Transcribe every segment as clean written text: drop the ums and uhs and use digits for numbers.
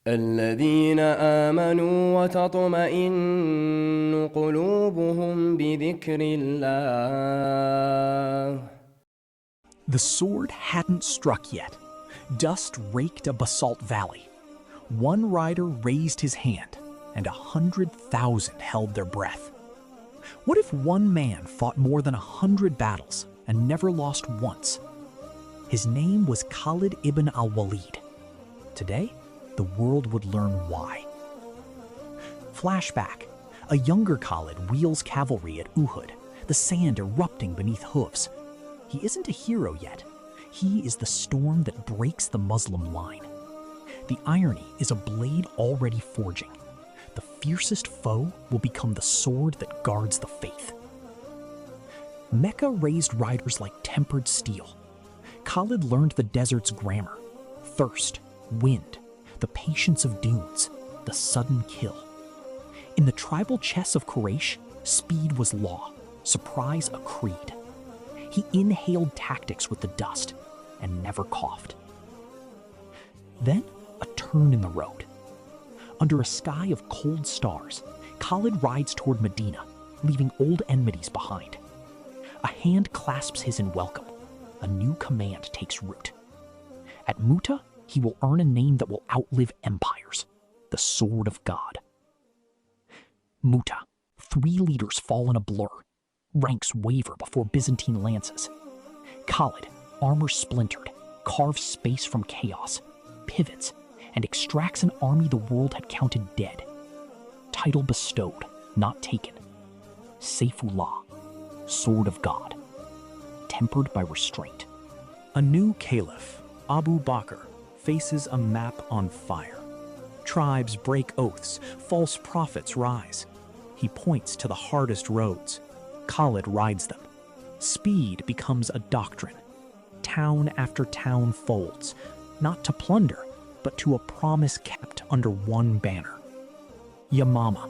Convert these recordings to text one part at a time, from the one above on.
الذين آمنوا وتطمئن قلوبهم بذكر الله. The sword hadn't struck yet. Dust raked a basalt valley. One rider raised his hand, and 100,000 held their breath. What if one man fought more than 100 battles and never lost once? His name was Khalid ibn al-Walid. Today, the world would learn why. Flashback. A younger Khalid wheels cavalry at Uhud, the sand erupting beneath hooves. He isn't a hero yet. He is the storm that breaks the Muslim line. The irony is a blade already forging. The fiercest foe will become the sword that guards the faith. Mecca raised riders like tempered steel. Khalid learned the desert's grammar: thirst, wind, the patience of dunes, the sudden kill. In the tribal chess of Quraysh, speed was law, surprise a creed. He inhaled tactics with the dust and never coughed. Then, a turn in the road. Under a sky of cold stars, Khalid rides toward Medina, leaving old enmities behind. A hand clasps his in welcome. A new command takes root. At Muta, he will earn a name that will outlive empires: the Sword of God. Muta. 3 leaders fall in a blur. Ranks waver before Byzantine lances. Khalid, armor splintered, carves space from chaos, pivots, and extracts an army the world had counted dead. Title bestowed, not taken. Saifullah, Sword of God. Tempered by restraint. A new caliph, Abu Bakr, faces a map on fire. Tribes break oaths, false prophets rise. He points to the hardest roads. Khalid rides them. Speed becomes a doctrine. Town after town folds, not to plunder, but to a promise kept under one banner. Yamama,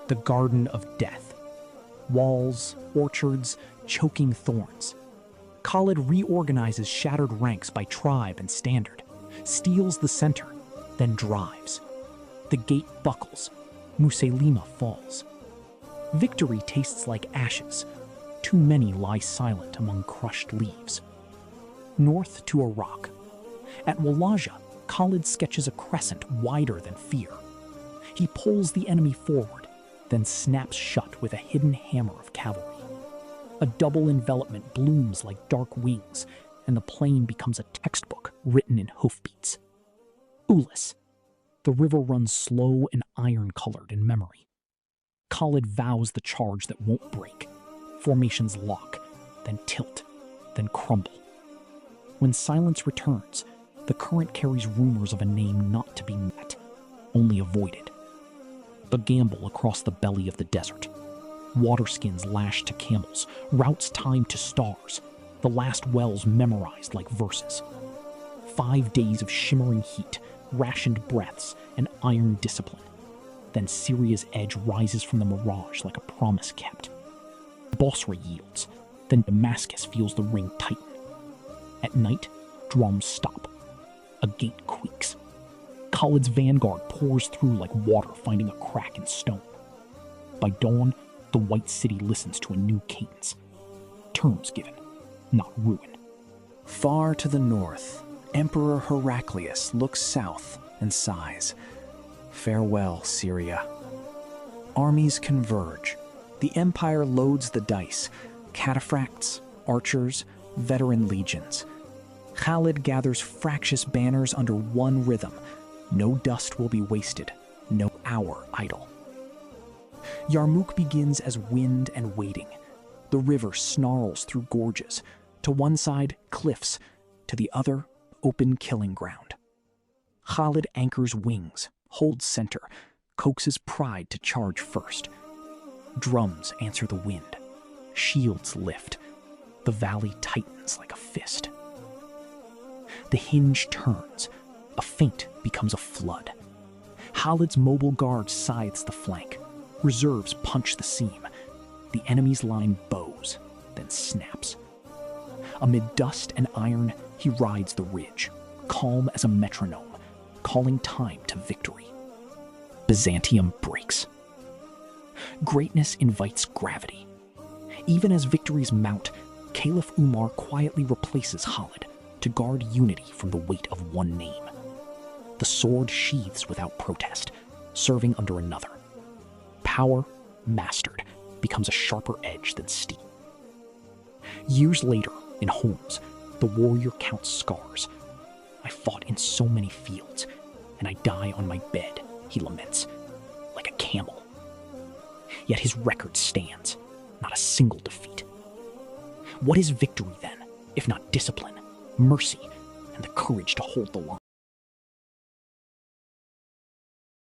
the garden of death. Walls, orchards, choking thorns. Khalid reorganizes shattered ranks by tribe and standard, steals the center, then drives. The gate buckles. Musaylima falls. Victory tastes like ashes. Too many lie silent among crushed leaves. North to Iraq. At Walaja, Khalid sketches a crescent wider than fear. He pulls the enemy forward, then snaps shut with a hidden hammer of cavalry. A double envelopment blooms like dark wings, and the plain becomes a textbook written in hoofbeats. Ulis. The river runs slow and iron-colored in memory. Khalid vows the charge that won't break. Formations lock, then tilt, then crumble. When silence returns, the current carries rumors of a name not to be met, only avoided. A gamble across the belly of the desert. Waterskins lashed to camels, routes timed to stars, the last wells memorized like verses. 5 days of shimmering heat, rationed breaths, and iron discipline. Then Syria's edge rises from the mirage like a promise kept. Basra yields, then Damascus feels the ring tighten. At night, drums stop. A gate quakes. Khalid's vanguard pours through like water finding a crack in stone. By dawn, the white city listens to a new cadence. Terms given, not ruin. Far to the north, Emperor Heraclius looks south and sighs. Farewell, Syria. Armies converge. The empire loads the dice. Cataphracts, archers, veteran legions. Khalid gathers fractious banners under one rhythm. No dust will be wasted, no hour idle. Yarmouk begins as wind and waiting. The river snarls through gorges. To one side, cliffs. To the other, open killing ground. Khalid anchors wings, holds center, coaxes pride to charge first. Drums answer the wind. Shields lift. The valley tightens like a fist. The hinge turns. A feint becomes a flood. Khalid's mobile guard scythes the flank. Reserves punch the seam. The enemy's line bows, then snaps. Amid dust and iron, he rides the ridge, calm as a metronome, calling time to victory. Byzantium breaks. Greatness invites gravity. Even as victories mount, Caliph Umar quietly replaces Khalid to guard unity from the weight of one name. The sword sheathes without protest, serving under another. Power, mastered, becomes a sharper edge than steel. Years later, in Homs, the warrior counts scars. I fought in so many fields, and I die on my bed, he laments, like a camel. Yet his record stands, not a single defeat. What is victory then, if not discipline, mercy, and the courage to hold the line?